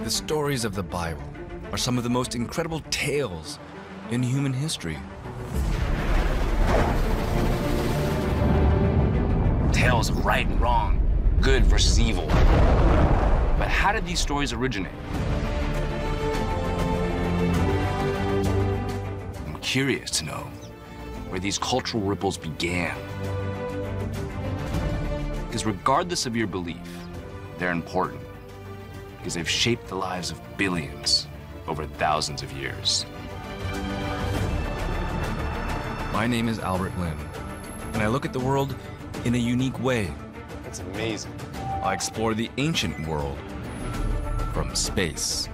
The stories of the Bible are some of the most incredible tales in human history. Tales of right and wrong, good versus evil. But how did these stories originate? I'm curious to know where these cultural ripples began. Because regardless of your belief, they're important. Because they've shaped the lives of billions over thousands of years. My name is Albert Lin, and I look at the world in a unique way. That's amazing. I explore the ancient world from space,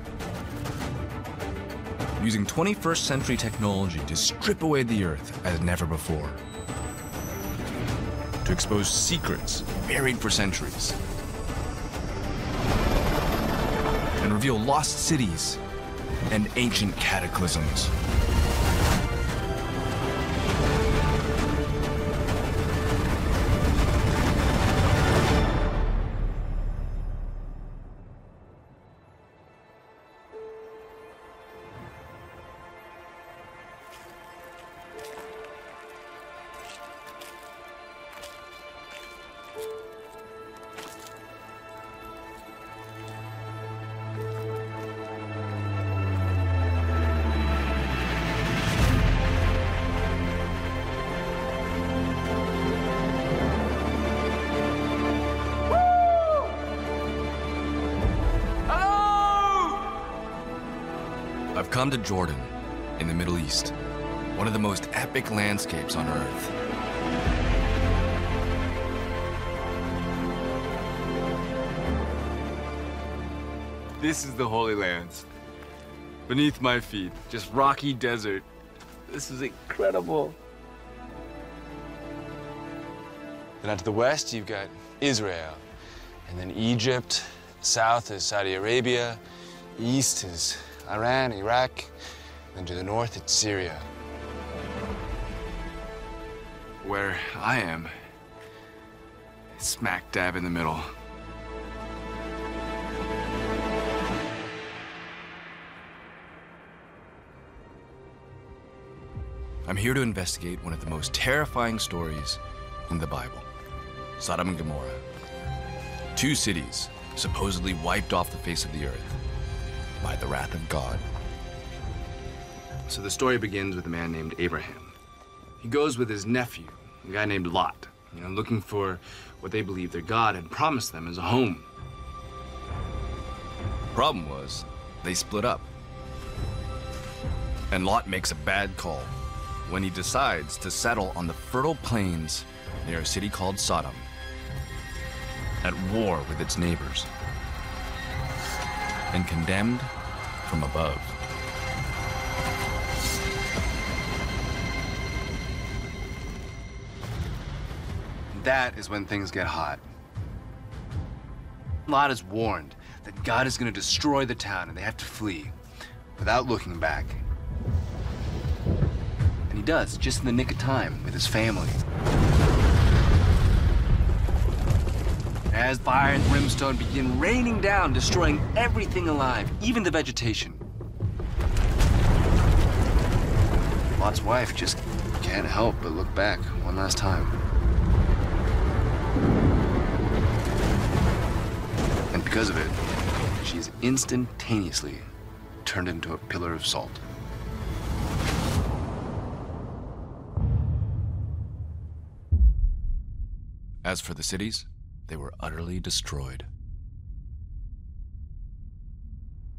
using 21st century technology to strip away the Earth as never before, to expose secrets buried for centuries, and reveal lost cities and ancient cataclysms. I've come to Jordan, in the Middle East, one of the most epic landscapes on Earth. This is the Holy Lands. Beneath my feet, just rocky desert. This is incredible. Then out to the west, you've got Israel, and then Egypt. South is Saudi Arabia. East is Iran, Iraq, and to the north, it's Syria. Where I am, it's smack dab in the middle. I'm here to investigate one of the most terrifying stories in the Bible, Sodom and Gomorrah. Two cities supposedly wiped off the face of the earth by the wrath of God. So the story begins with a man named Abraham. He goes with his nephew, a guy named Lot, looking for what they believe their God had promised them as a home. Problem was, they split up. And Lot makes a bad call when he decides to settle on the fertile plains near a city called Sodom, at war with its neighbors, and condemned from above. That is when things get hot. Lot is warned that God is going to destroy the town and they have to flee without looking back. And he does, just in the nick of time with his family. As fire and brimstone begin raining down, destroying everything alive, even the vegetation. Lot's wife just can't help but look back one last time. And because of it, she is instantaneously turned into a pillar of salt. As for the cities, they were utterly destroyed.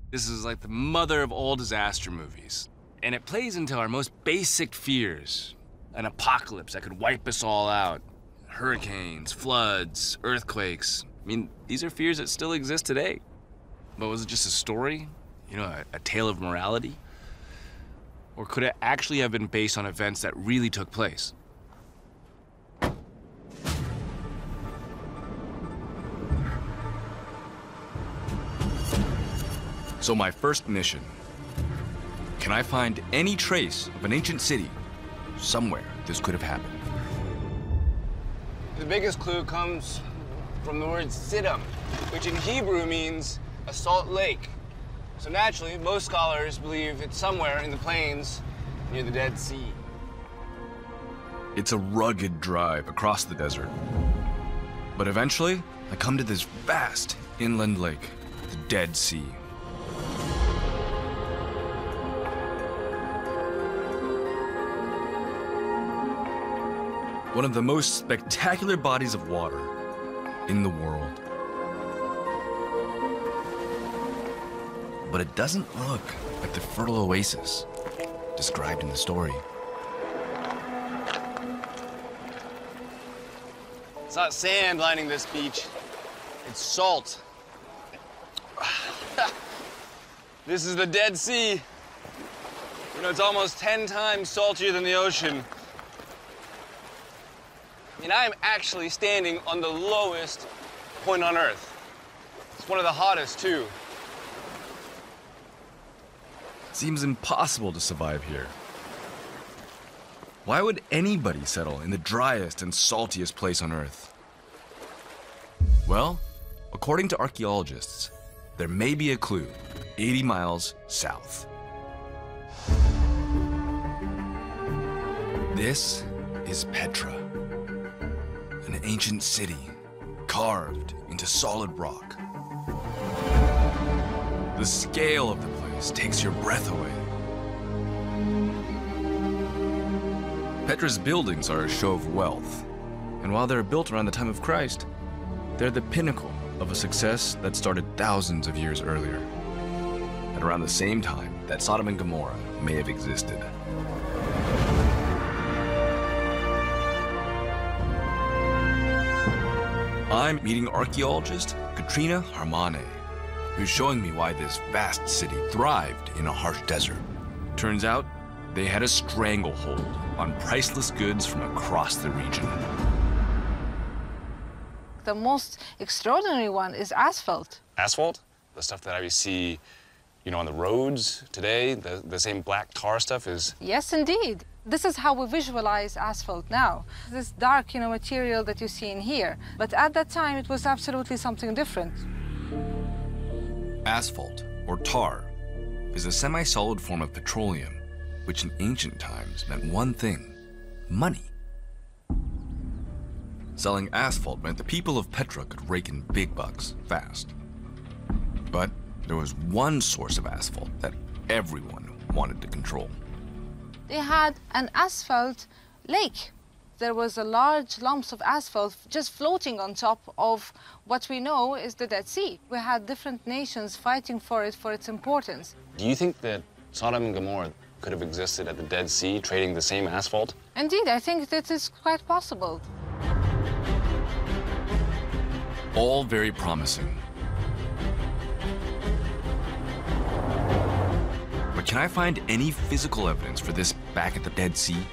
This is like the mother of all disaster movies. And it plays into our most basic fears. An apocalypse that could wipe us all out. Hurricanes, floods, earthquakes. I mean, these are fears that still exist today. But was it just a story? A tale of morality? Or could it actually have been based on events that really took place? So my first mission, can I find any trace of an ancient city somewhere this could have happened? The biggest clue comes from the word Sodom, which in Hebrew means a salt lake. So naturally, most scholars believe it's somewhere in the plains near the Dead Sea. It's a rugged drive across the desert. But eventually, I come to this vast inland lake, the Dead Sea. One of the most spectacular bodies of water in the world. But it doesn't look like the fertile oasis described in the story. It's not sand lining this beach, it's salt. This is the Dead Sea. You know, it's almost 10 times saltier than the ocean. And I'm actually standing on the lowest point on Earth. It's one of the hottest, too. Seems impossible to survive here. Why would anybody settle in the driest and saltiest place on Earth? Well, according to archaeologists, there may be a clue 80 miles south. This is Petra, an ancient city carved into solid rock. The scale of the place takes your breath away. Petra's buildings are a show of wealth, and while they're built around the time of Christ, they're the pinnacle of a success that started thousands of years earlier, at around the same time that Sodom and Gomorrah may have existed. I'm meeting archaeologist Katrina Harmane, who's showing me why this vast city thrived in a harsh desert. Turns out, they had a stranglehold on priceless goods from across the region. The most extraordinary one is asphalt. Asphalt? The stuff that I see, you know, on the roads today, the same black tar stuff is... Yes, indeed. This is how we visualize asphalt now. This dark, material that you see in here. But at that time, it was absolutely something different. Asphalt, or tar, is a semi-solid form of petroleum, which in ancient times meant one thing: money. Selling asphalt meant the people of Petra could rake in big bucks fast. But there was one source of asphalt that everyone wanted to control. They had an asphalt lake. There was a large lumps of asphalt just floating on top of what we know is the Dead Sea. We had different nations fighting for it, for its importance. Do you think that Sodom and Gomorrah could have existed at the Dead Sea, trading the same asphalt? Indeed, I think that is quite possible. All very promising. But can I find any physical evidence for this back at the Dead Sea?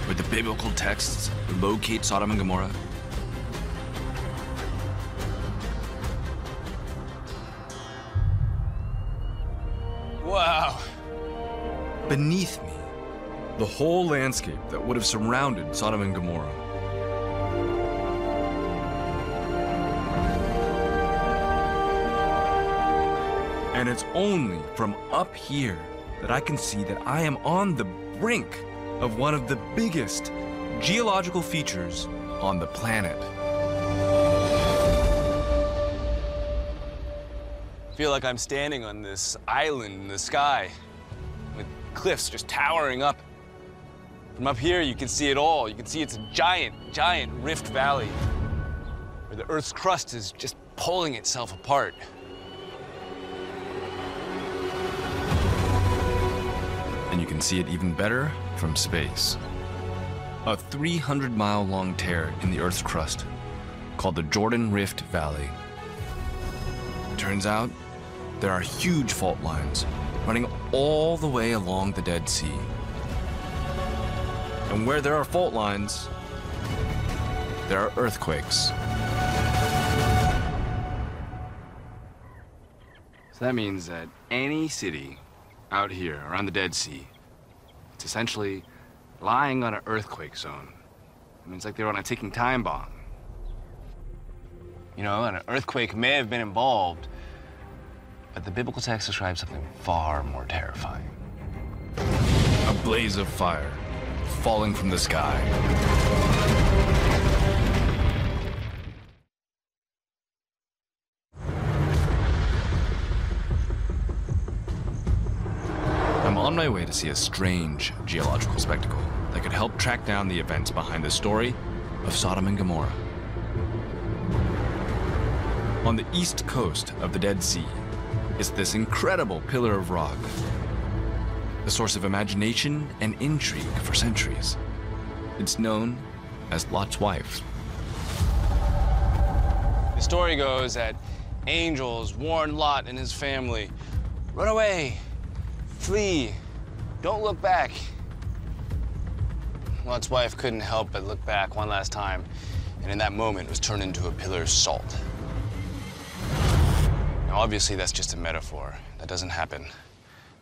Would the biblical texts locate Sodom and Gomorrah? Wow. Beneath me, the whole landscape that would have surrounded Sodom and Gomorrah. And it's only from up here that I can see that I am on the brink of one of the biggest geological features on the planet. I feel like I'm standing on this island in the sky with cliffs just towering up. From up here, you can see it all. You can see it's a giant, giant rift valley where the Earth's crust is just pulling itself apart. And you can see it even better from space. A 300-mile-long tear in the Earth's crust called the Jordan Rift Valley. Turns out, there are huge fault lines running all the way along the Dead Sea. And where there are fault lines, there are earthquakes. So that means that any city out here around the Dead Sea, it's essentially lying on an earthquake zone. I mean, it's like they're on a ticking time bomb. You know, an earthquake may have been involved, but the biblical text describes something far more terrifying. A blaze of fire falling from the sky. I'm on my way to see a strange geological spectacle that could help track down the events behind the story of Sodom and Gomorrah. On the east coast of the Dead Sea is this incredible pillar of rock, the source of imagination and intrigue for centuries. It's known as Lot's wife. The story goes that angels warned Lot and his family, run away, flee, don't look back. Lot's wife couldn't help but look back one last time, and in that moment was turned into a pillar of salt. Now, obviously, that's just a metaphor. That doesn't happen.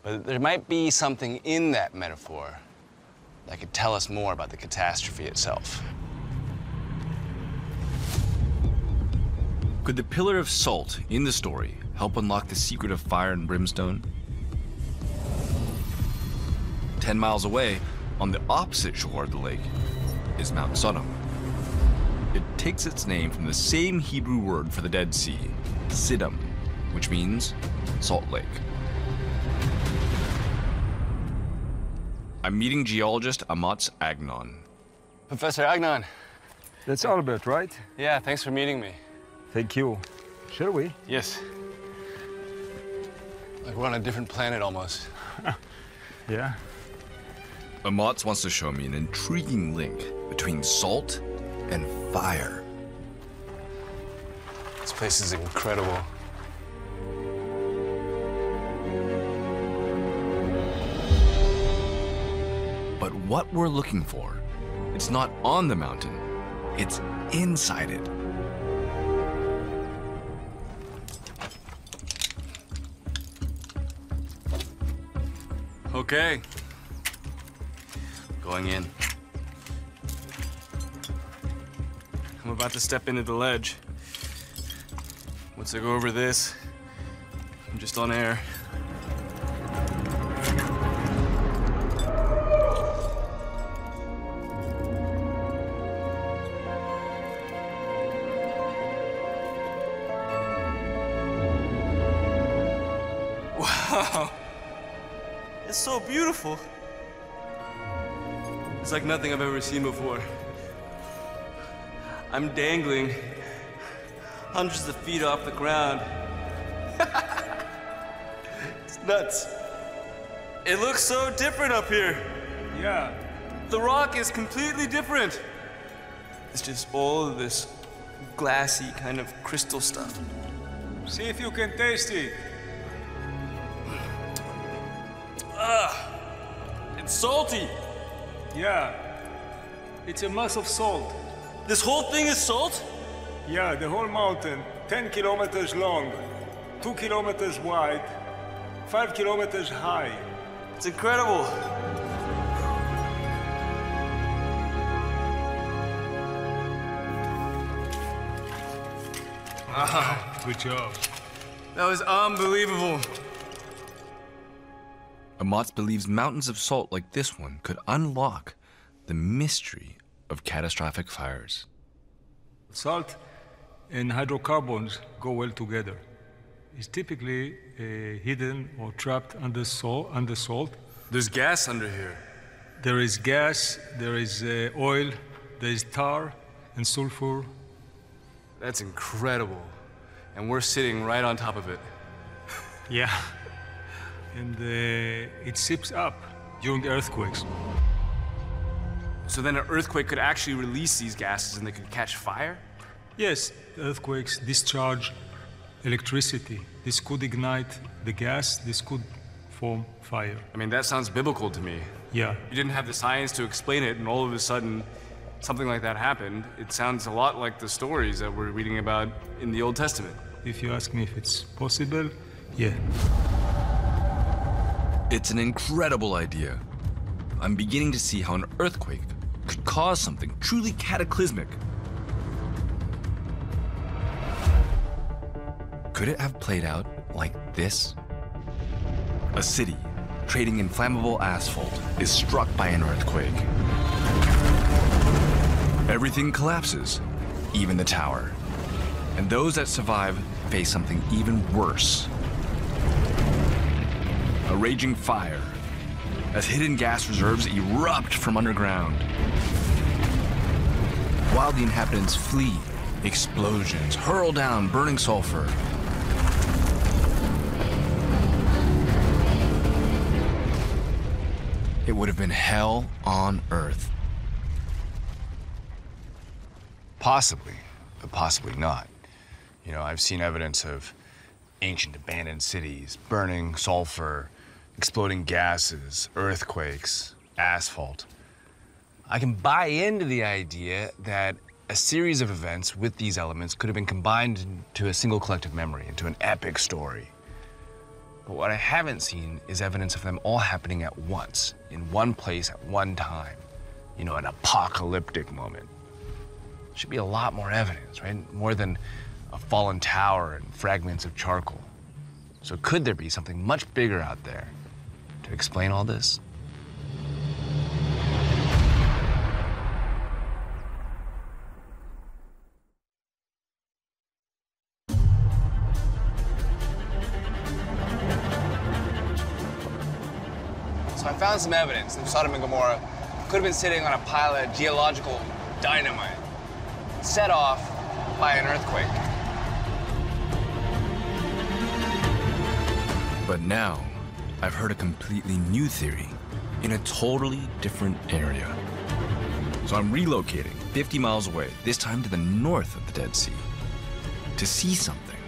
But there might be something in that metaphor that could tell us more about the catastrophe itself. Could the pillar of salt in the story help unlock the secret of fire and brimstone? 10 miles away, on the opposite shore of the lake, is Mount Sodom. It takes its name from the same Hebrew word for the Dead Sea, Siddim, which means salt lake. I'm meeting geologist Amatz Agnon. Professor Agnon. That's Albert, right? Yeah, thanks for meeting me. Thank you. Shall we? Yes. Like we're on a different planet almost. Yeah. Amatz wants to show me an intriguing link between salt and fire. This place is incredible. But what we're looking for, it's not on the mountain, it's inside it. Okay. Going in. I'm about to step into the ledge. Once I go over this, I'm just on air. Wow. It's so beautiful. It's like nothing I've ever seen before. I'm dangling hundreds of feet off the ground. It's nuts. It looks so different up here. Yeah. The rock is completely different. It's just all of this glassy kind of crystal stuff. See if you can taste it. It's salty. Yeah. It's a mass of salt. This whole thing is salt? Yeah, the whole mountain, 10 kilometers long, 2 kilometers wide, 5 kilometers high. It's incredible. Wow. Good job. That was unbelievable. Amatz believes mountains of salt like this one could unlock the mystery of catastrophic fires. Salt and hydrocarbons go well together. It's typically hidden or trapped under salt. There's gas under here. There is gas, there is oil, there is tar and sulfur. That's incredible. And we're sitting right on top of it. Yeah. And it seeps up during earthquakes. So then an earthquake could actually release these gases and they could catch fire? Yes, earthquakes discharge electricity. This could ignite the gas, this could form fire. I mean, that sounds biblical to me. Yeah. You didn't have the science to explain it, and all of a sudden, something like that happened. It sounds a lot like the stories that we're reading about in the Old Testament. If you ask me if it's possible, yeah. It's an incredible idea. I'm beginning to see how an earthquake could cause something truly cataclysmic. Could it have played out like this? A city trading in flammable asphalt is struck by an earthquake. Everything collapses, even the tower. And those that survive face something even worse. A raging fire, as hidden gas reserves erupt from underground. While the inhabitants flee, explosions hurl down burning sulfur. It would have been hell on earth. Possibly, but possibly not. You know, I've seen evidence of ancient abandoned cities, burning sulfur, exploding gases, earthquakes, asphalt. I can buy into the idea that a series of events with these elements could have been combined into a single collective memory, into an epic story. But what I haven't seen is evidence of them all happening at once, in one place at one time. You know, an apocalyptic moment. Should be a lot more evidence, right? More than a fallen tower and fragments of charcoal. So could there be something much bigger out there to explain all this? So I found some evidence that Sodom and Gomorrah could have been sitting on a pile of geological dynamite, set off by an earthquake. But now, I've heard a completely new theory in a totally different area. So I'm relocating 50 miles away, this time to the north of the Dead Sea, to see something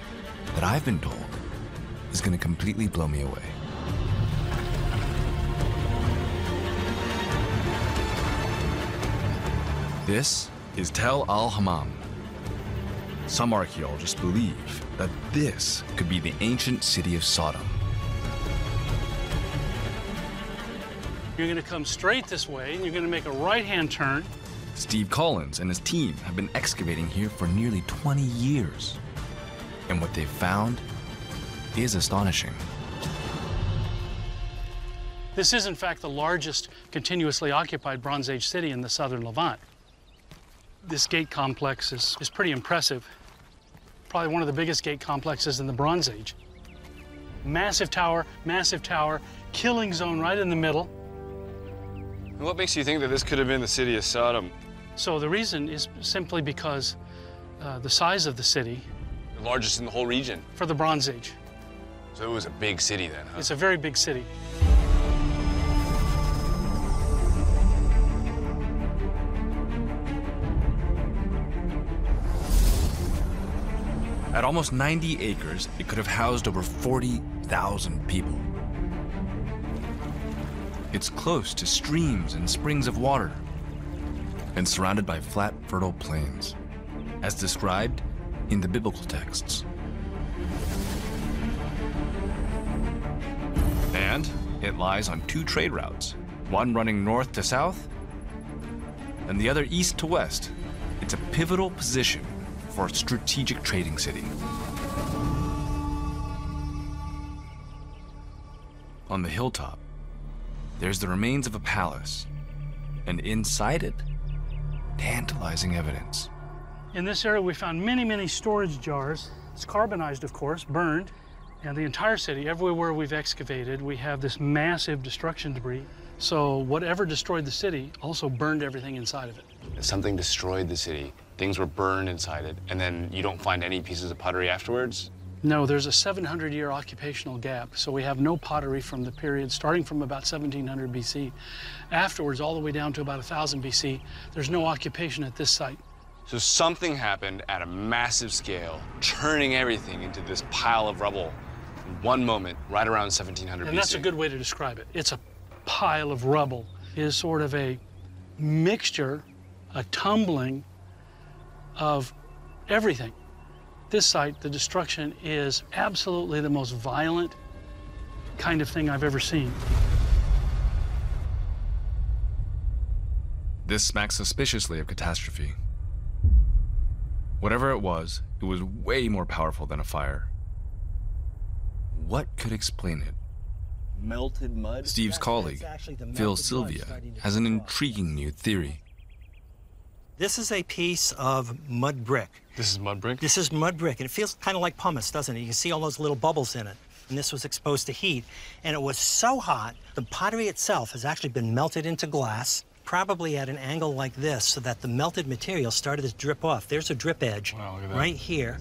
that I've been told is going to completely blow me away. This is Tel al-Hammam. Some archaeologists believe that this could be the ancient city of Sodom. You're going to come straight this way, and you're going to make a right-hand turn. Steve Collins and his team have been excavating here for nearly 20 years. And what they've found is astonishing. This is, in fact, the largest continuously occupied Bronze Age city in the southern Levant. This gate complex is pretty impressive. Probably one of the biggest gate complexes in the Bronze Age. Massive tower, killing zone right in the middle. And what makes you think that this could have been the city of Sodom? So the reason is simply because the size of the city. The largest in the whole region. For the Bronze Age. So it was a big city then, huh? It's a very big city. At almost 90 acres, it could have housed over 40,000 people. It's close to streams and springs of water, and surrounded by flat, fertile plains, as described in the biblical texts. And it lies on two trade routes, one running north to south, and the other east to west. It's a pivotal position for a strategic trading city. On the hilltop, there's the remains of a palace, and inside it, tantalizing evidence. In this area, we found many storage jars. It's carbonized, of course, burned. And the entire city, everywhere we've excavated, we have this massive destruction debris. So whatever destroyed the city also burned everything inside of it. Something destroyed the city. Things were burned inside it, and then you don't find any pieces of pottery afterwards? No, there's a 700-year occupational gap, so we have no pottery from the period starting from about 1700 BC. Afterwards, all the way down to about 1000 BC, there's no occupation at this site. So something happened at a massive scale, turning everything into this pile of rubble in one moment, right around 1700 BC. And that's a good way to describe it. It's a pile of rubble. It is sort of a mixture, a tumbling of everything. This site, the destruction is absolutely the most violent kind of thing I've ever seen. This smacks suspiciously of catastrophe. Whatever it was way more powerful than a fire. what could explain it. Melted mud? Steve's colleague, Phil Sylvia, has an intriguing new theory. This is a piece of mud brick. This is mud brick? This is mud brick, and it feels kind of like pumice, doesn't it? You can see all those little bubbles in it. And this was exposed to heat, and it was so hot, the pottery itself has actually been melted into glass, probably at an angle like this, so that the melted material started to drip off. There's a drip edge right here.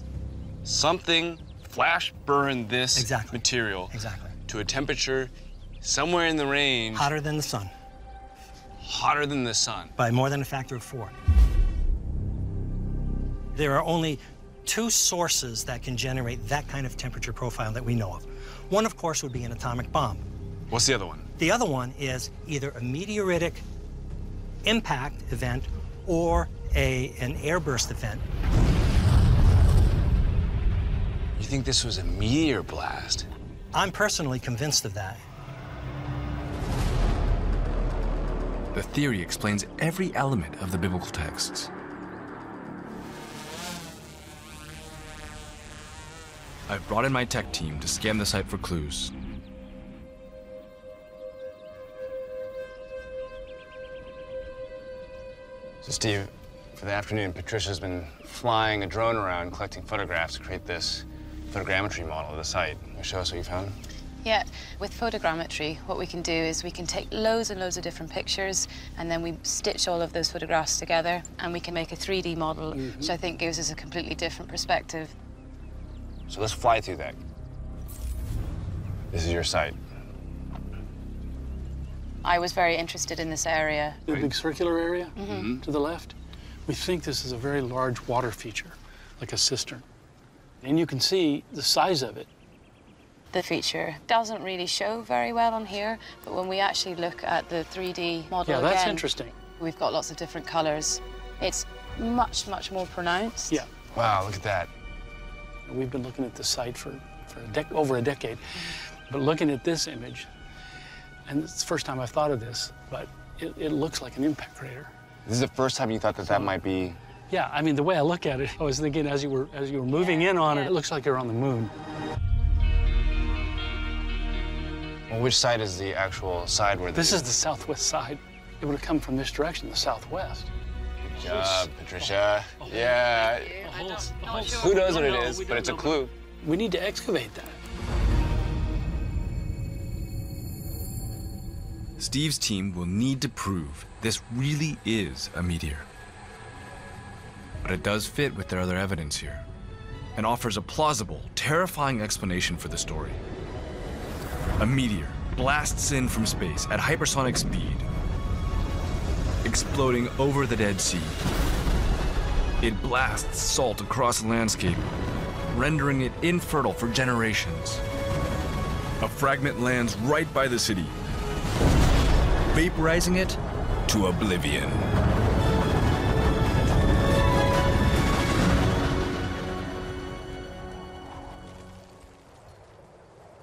Something flash burned this material to a temperature somewhere in the range. Hotter than the sun. Hotter than the sun. By more than a factor of 4. There are only 2 sources that can generate that kind of temperature profile that we know of. One, of course, would be an atomic bomb. What's the other one? The other one is either a meteoritic impact event or an airburst event. You think this was a meteor blast? I'm personally convinced of that. The theory explains every element of the biblical texts. I've brought in my tech team to scan the site for clues. So, Steve, for the afternoon, Patricia's been flying a drone around collecting photographs to create this photogrammetry model of the site. Can you show us what you found? Yeah, with photogrammetry, what we can do is we can take loads and loads of different pictures, and then we stitch all of those photographs together, and we can make a 3D model, which I think gives us a completely different perspective. So let's fly through that. This is your site. I was very interested in this area. The big circular area to the left, we think this is a very large water feature, like a cistern. And you can see the size of it. The feature doesn't really show very well on here, but when we actually look at the 3D model that's again, interesting. We've got lots of different colors. It's much, much more pronounced. Yeah. Wow, look at that. We've been looking at the site for over a decade, but looking at this image, and it's the first time I've thought of this, but it looks like an impact crater. This is the first time you thought that that might be... Yeah, I mean, the way I look at it, I was thinking as you were moving in on it, it looks like you're on the moon. Well, which side is the actual side where this is the southwest side. It would have come from this direction, the southwest. Good job, Patricia. Yeah. Who knows what it is, but it's a clue. We need to excavate that. Steve's team will need to prove this really is a meteor. But it does fit with their other evidence here and offers a plausible, terrifying explanation for the story. A meteor blasts in from space at hypersonic speed, exploding over the Dead Sea. It blasts salt across the landscape, rendering it infertile for generations. A fragment lands right by the city, vaporizing it to oblivion.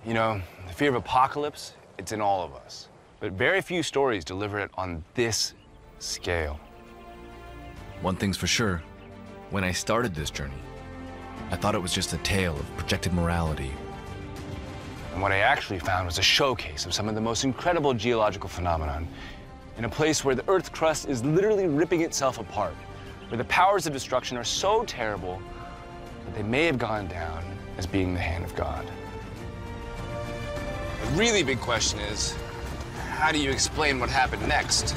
You know, the fear of apocalypse, it's in all of us. But very few stories deliver it on this scale. One thing's for sure, when I started this journey, I thought it was just a tale of projected morality. And what I actually found was a showcase of some of the most incredible geological phenomenon in a place where the Earth's crust is literally ripping itself apart, where the powers of destruction are so terrible that they may have gone down as being the hand of God. The really big question is, how do you explain what happened next?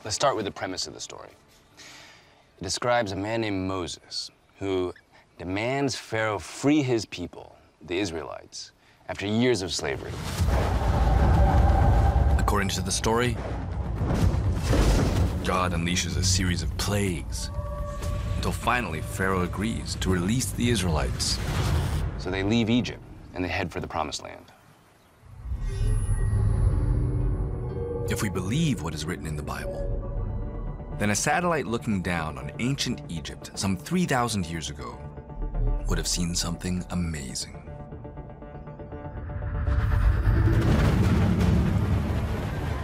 Let's start with the premise of the story. It describes a man named Moses who demands Pharaoh free his people, the Israelites, after years of slavery. According to the story, God unleashes a series of plagues until finally Pharaoh agrees to release the Israelites. So they leave Egypt and they head for the Promised Land. If we believe what is written in the Bible, then a satellite looking down on ancient Egypt some 3,000 years ago would have seen something amazing.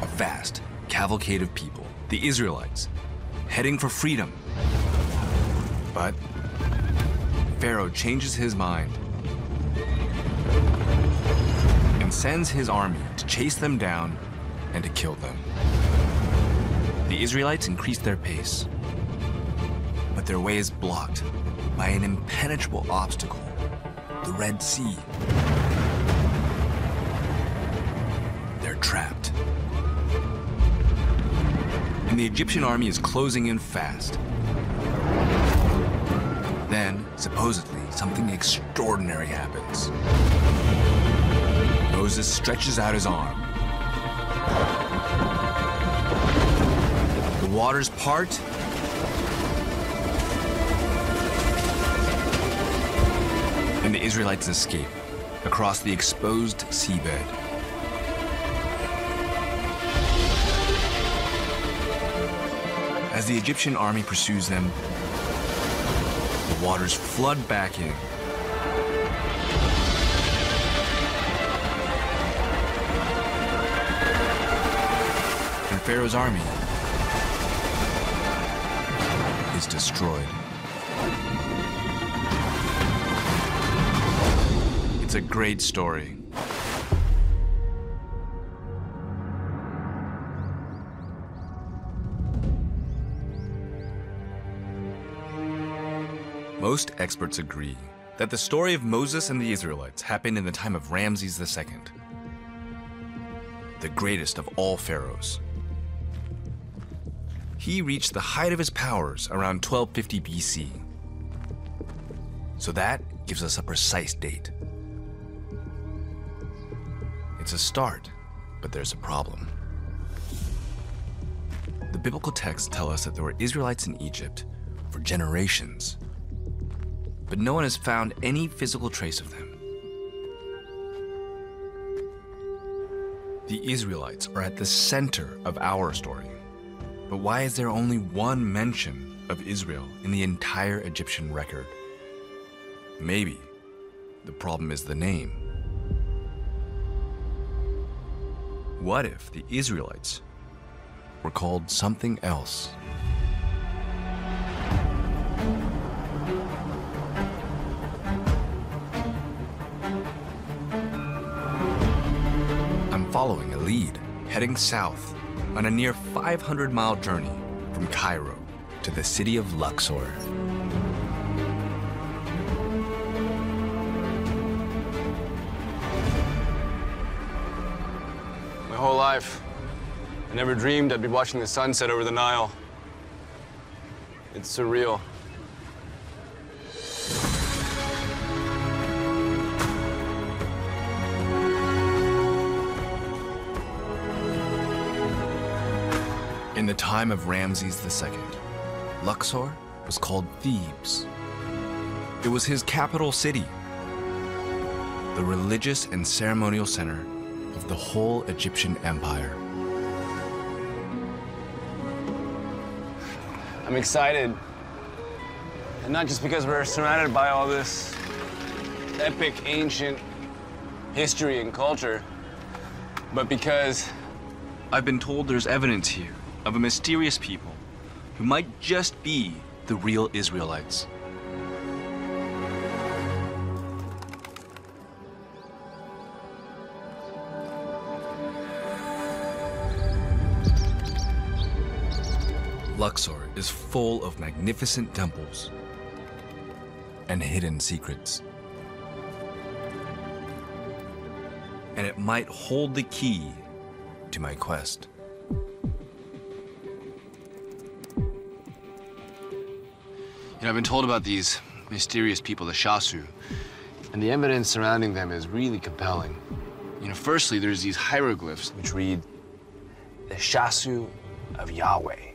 A vast cavalcade of people, the Israelites, heading for freedom. But Pharaoh changes his mind and sends his army to chase them down and to kill them. The Israelites increase their pace, but their way is blocked by an impenetrable obstacle, the Red Sea. They're trapped. And the Egyptian army is closing in fast. Then, supposedly, something extraordinary happens. Moses stretches out his arm. The waters part, and the Israelites escape across the exposed seabed. As the Egyptian army pursues them, the waters flood back in. And Pharaoh's army is destroyed. It's a great story. Most experts agree that the story of Moses and the Israelites happened in the time of Ramses II, the greatest of all pharaohs. He reached the height of his powers around 1250 BC. So that gives us a precise date. It's a start, but there's a problem. The biblical texts tell us that there were Israelites in Egypt for generations, but no one has found any physical trace of them. The Israelites are at the center of our story, but why is there only one mention of Israel in the entire Egyptian record? Maybe the problem is the name. What if the Israelites were called something else? I'm following a lead, heading south on a near 500-mile journey from Cairo to the city of Luxor. My whole life, I never dreamed I'd be watching the sunset over the Nile. It's surreal. In the time of Ramses II, Luxor was called Thebes. It was his capital city, the religious and ceremonial center of the whole Egyptian empire. I'm excited. And not just because we're surrounded by all this epic, ancient history and culture, but because I've been told there's evidence here of a mysterious people who might just be the real Israelites. Luxor is full of magnificent temples and hidden secrets. And it might hold the key to my quest. You know, I've been told about these mysterious people, the Shasu, and the evidence surrounding them is really compelling. You know, firstly, there's these hieroglyphs which read, the Shasu of Yahweh.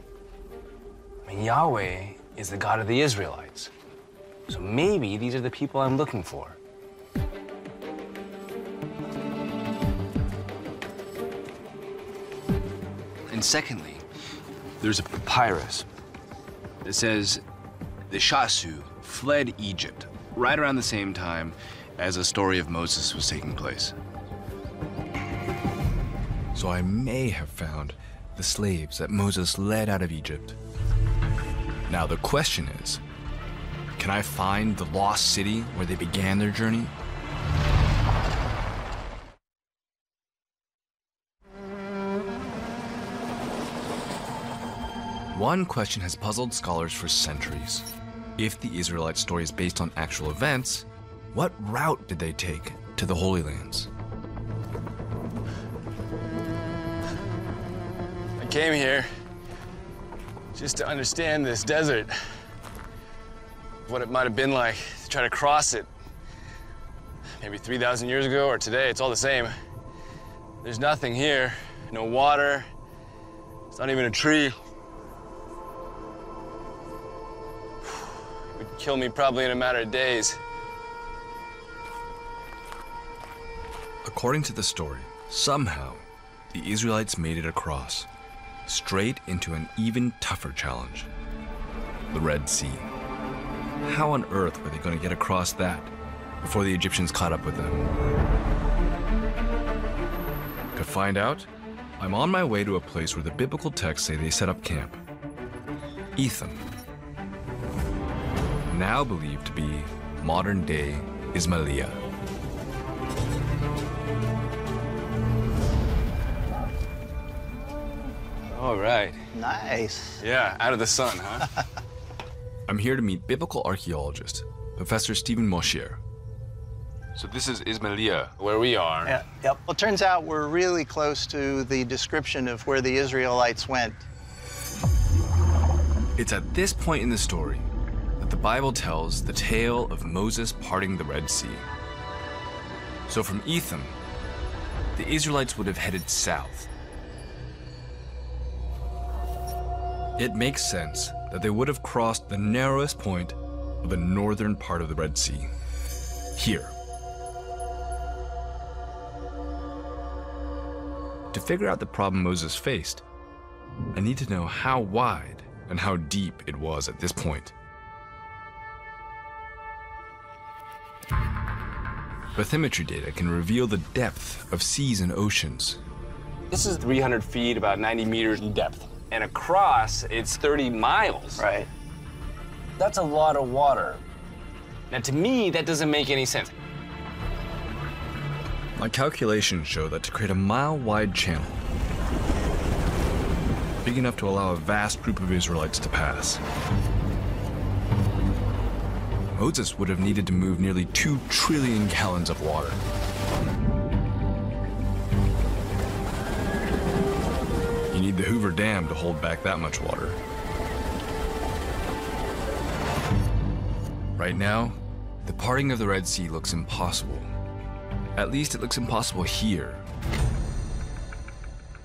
I mean, Yahweh is the God of the Israelites. So maybe these are the people I'm looking for. And secondly, There's a papyrus that says the Shasu fled Egypt right around the same time as the story of Moses was taking place. So I may have found the slaves that Moses led out of Egypt. Now the question is, can I find the lost city where they began their journey? One question has puzzled scholars for centuries. If the Israelite story is based on actual events, what route did they take to the Holy Lands? I came here just to understand this desert, what it might have been like to try to cross it. Maybe 3,000 years ago or today, it's all the same. There's nothing here, no water, it's not even a tree. It would kill me probably in a matter of days. According to the story, somehow the Israelites made it across, straight into an even tougher challenge, the Red Sea. How on earth were they going to get across that before the Egyptians caught up with them? To find out, I'm on my way to a place where the biblical texts say they set up camp, Etham, now believed to be modern-day Ismailia. All right. Nice. Yeah, out of the sun, huh? I'm here to meet biblical archaeologist, Professor Stephen Moshier. So this is Ismailia, where we are. Yeah, yep. Well, it turns out we're really close to the description of where the Israelites went. It's at this point in the story that the Bible tells the tale of Moses parting the Red Sea. So from Etham, the Israelites would have headed south. It makes sense that they would have crossed the narrowest point of the northern part of the Red Sea, here. To figure out the problem Moses faced, I need to know how wide and how deep it was at this point. Bathymetry data can reveal the depth of seas and oceans. This is 300 feet, about 90 meters in depth. And across, it's 30 miles. Right. That's a lot of water. Now, to me, that doesn't make any sense. My calculations show that to create a mile-wide channel, big enough to allow a vast group of Israelites to pass, Moses would have needed to move nearly 2 trillion gallons of water. You need the Hoover Dam to hold back that much water. Right now, the parting of the Red Sea looks impossible. At least it looks impossible here.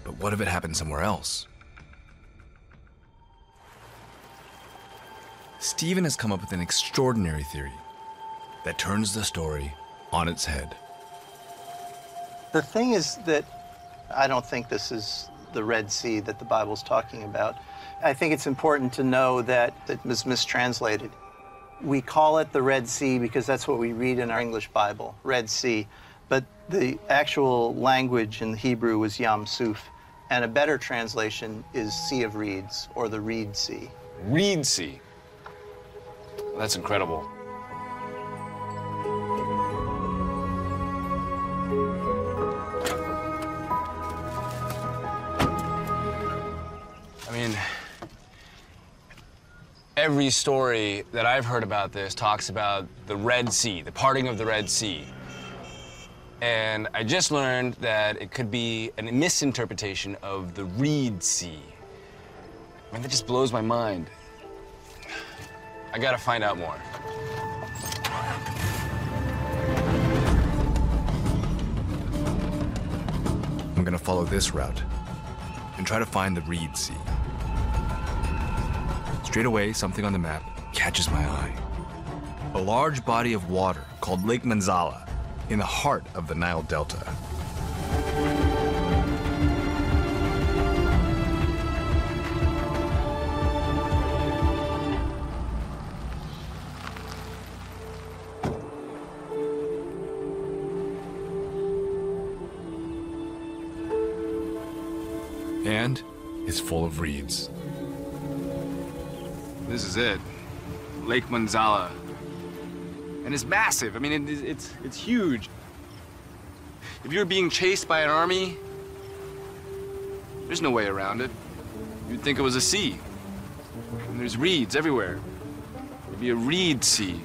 But what if it happened somewhere else? Stephen has come up with an extraordinary theory that turns the story on its head. The thing is that I don't think this is the Red Sea that the Bible's talking about. I think it's important to know that it was mistranslated. We call it the Red Sea because that's what we read in our English Bible, Red Sea. But the actual language in the Hebrew was Yam Suf, and a better translation is Sea of Reeds, or the Reed Sea. Reed Sea. That's incredible. I mean, every story that I've heard about this talks about the Red Sea, the parting of the Red Sea. And I just learned that it could be a misinterpretation of the Reed Sea. I mean, that just blows my mind. I gotta find out more. I'm gonna follow this route and try to find the Reed Sea. Straight away, something on the map catches my eye. A large body of water called Lake Manzala in the heart of the Nile Delta. And it's full of reeds. This is it. Lake Manzala. And it's massive. I mean, it's huge. If you were being chased by an army, there's no way around it. You'd think it was a sea. And there's reeds everywhere. It'd be a reed sea.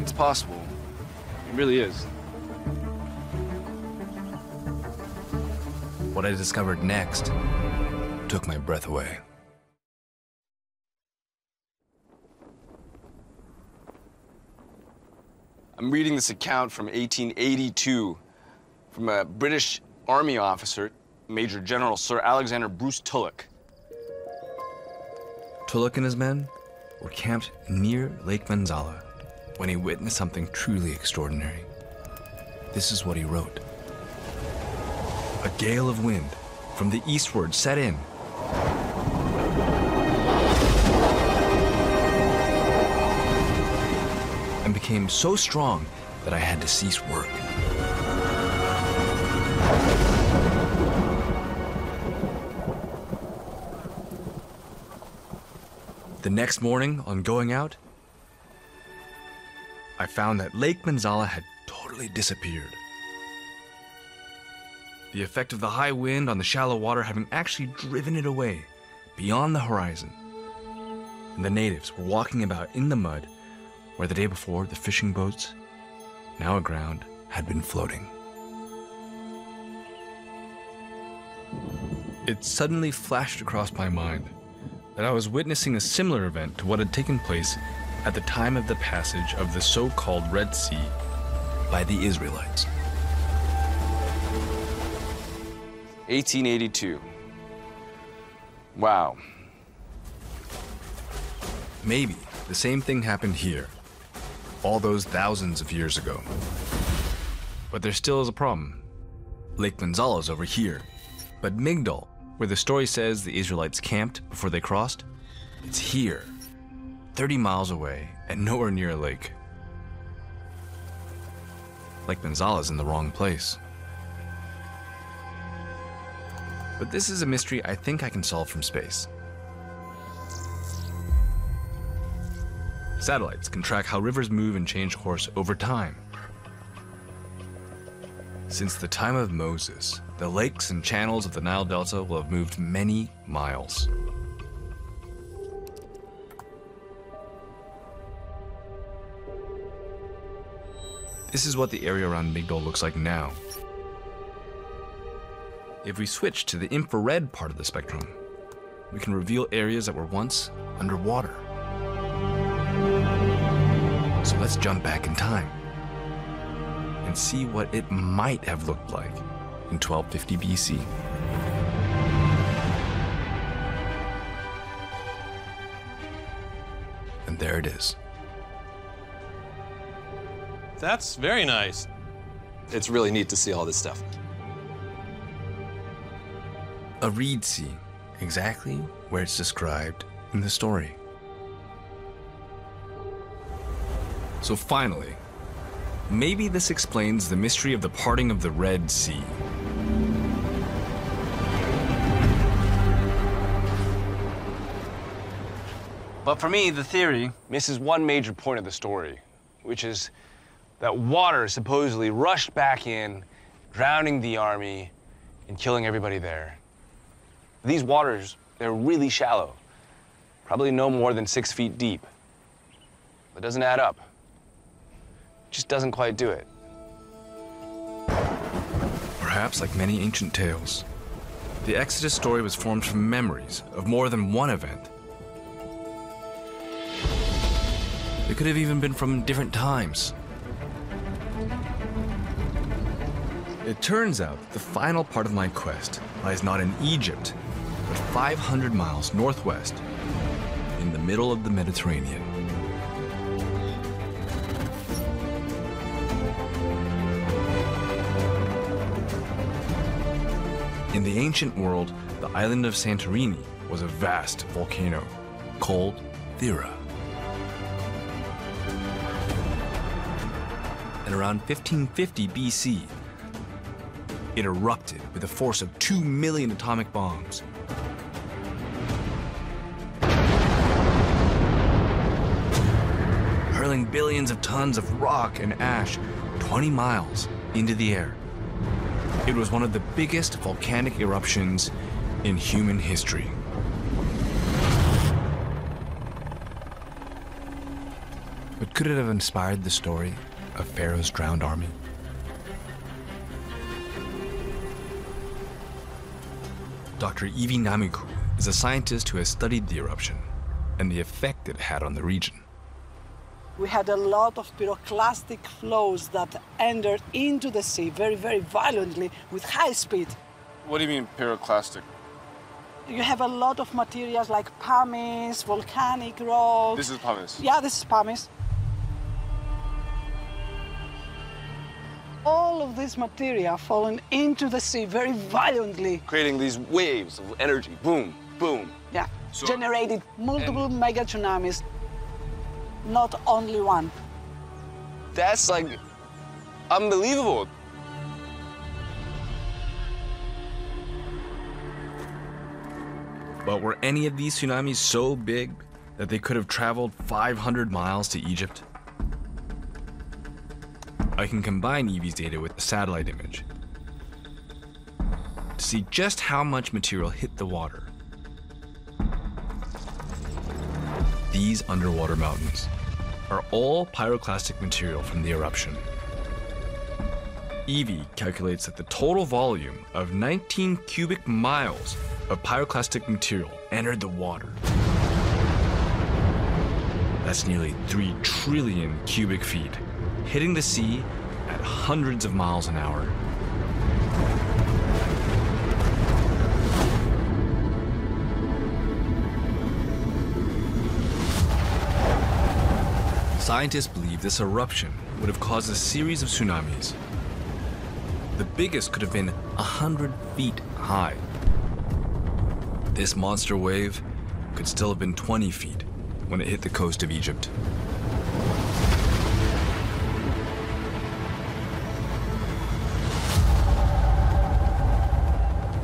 It's possible. It really is. What I discovered next took my breath away. I'm reading this account from 1882 from a British Army officer, Major General Sir Alexander Bruce Tulloch. Tulloch and his men were camped near Lake Manzala when he witnessed something truly extraordinary. This is what he wrote. A gale of wind from the eastward set in. And became so strong that I had to cease work. The next morning, on going out, I found that Lake Manzala had totally disappeared. The effect of the high wind on the shallow water having actually driven it away beyond the horizon. And the natives were walking about in the mud where the day before the fishing boats, now aground, had been floating. It suddenly flashed across my mind that I was witnessing a similar event to what had taken place at the time of the passage of the so-called Red Sea by the Israelites. 1882. Wow. Maybe the same thing happened here, all those thousands of years ago. But there still is a problem. Lake Manzala is over here, but Migdol, where the story says the Israelites camped before they crossed, it's here, 30 miles away and nowhere near a lake. Lake Manzala is in the wrong place. But this is a mystery I think I can solve from space. Satellites can track how rivers move and change course over time. Since the time of Moses, the lakes and channels of the Nile Delta will have moved many miles. This is what the area around Migdol looks like now. If we switch to the infrared part of the spectrum, we can reveal areas that were once underwater. So let's jump back in time and see what it might have looked like in 1250 BC. And there it is. That's very nice. It's really neat to see all this stuff. A reed sea, exactly where it's described in the story. So finally, maybe this explains the mystery of the parting of the Red Sea. But for me, the theory misses one major point of the story, which is that water supposedly rushed back in, drowning the army and killing everybody there. These waters, they're really shallow, probably no more than 6 feet deep. It doesn't add up. It just doesn't quite do it. Perhaps like many ancient tales, the Exodus story was formed from memories of more than one event. It could have even been from different times. It turns out the final part of my quest lies not in Egypt, but 500 miles northwest, in the middle of the Mediterranean. In the ancient world, the island of Santorini was a vast volcano called Thera. And around 1550 BC, It erupted with a force of 2 million atomic bombs. Hurling billions of tons of rock and ash 20 miles into the air. It was one of the biggest volcanic eruptions in human history. But could it have inspired the story of Pharaoh's drowned army? Dr. Evie Namiku is a scientist who has studied the eruption and the effect it had on the region. We had a lot of pyroclastic flows that entered into the sea very, very violently with high speed. What do you mean pyroclastic? You have a lot of materials like pumice, volcanic rocks. This is pumice? Yeah, this is pumice. All of this material falling into the sea very violently. Creating these waves of energy, boom, boom. Yeah, generated multiple mega tsunamis, not only one. That's like unbelievable. But were any of these tsunamis so big that they could have traveled 500 miles to Egypt? I can combine Evie's data with the satellite image to see just how much material hit the water. These underwater mountains are all pyroclastic material from the eruption. Evie calculates that the total volume of 19 cubic miles of pyroclastic material entered the water. That's nearly 3 trillion cubic feet, hitting the sea at hundreds of miles an hour. Scientists believe this eruption would have caused a series of tsunamis. The biggest could have been 100 feet high. This monster wave could still have been 20 feet when it hit the coast of Egypt.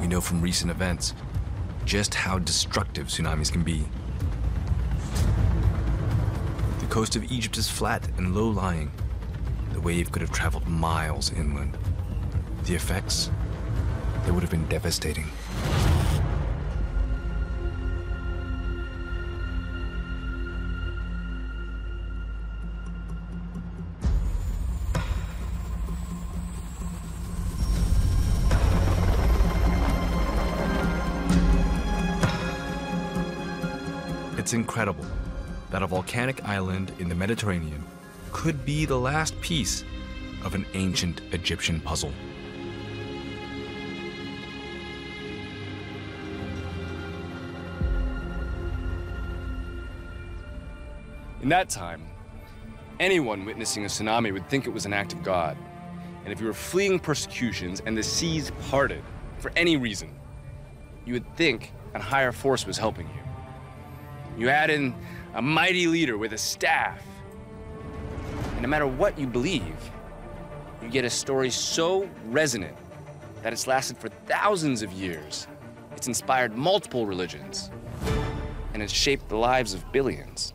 We know from recent events just how destructive tsunamis can be. The coast of Egypt is flat and low-lying. The wave could have traveled miles inland. The effects, they would have been devastating. It's incredible that a volcanic island in the Mediterranean could be the last piece of an ancient Egyptian puzzle. In that time, anyone witnessing a tsunami would think it was an act of God. And if you were fleeing persecutions and the seas parted for any reason, you would think a higher force was helping you. You add in a mighty leader with a staff. And no matter what you believe, you get a story so resonant that it's lasted for thousands of years. It's inspired multiple religions, and it's shaped the lives of billions.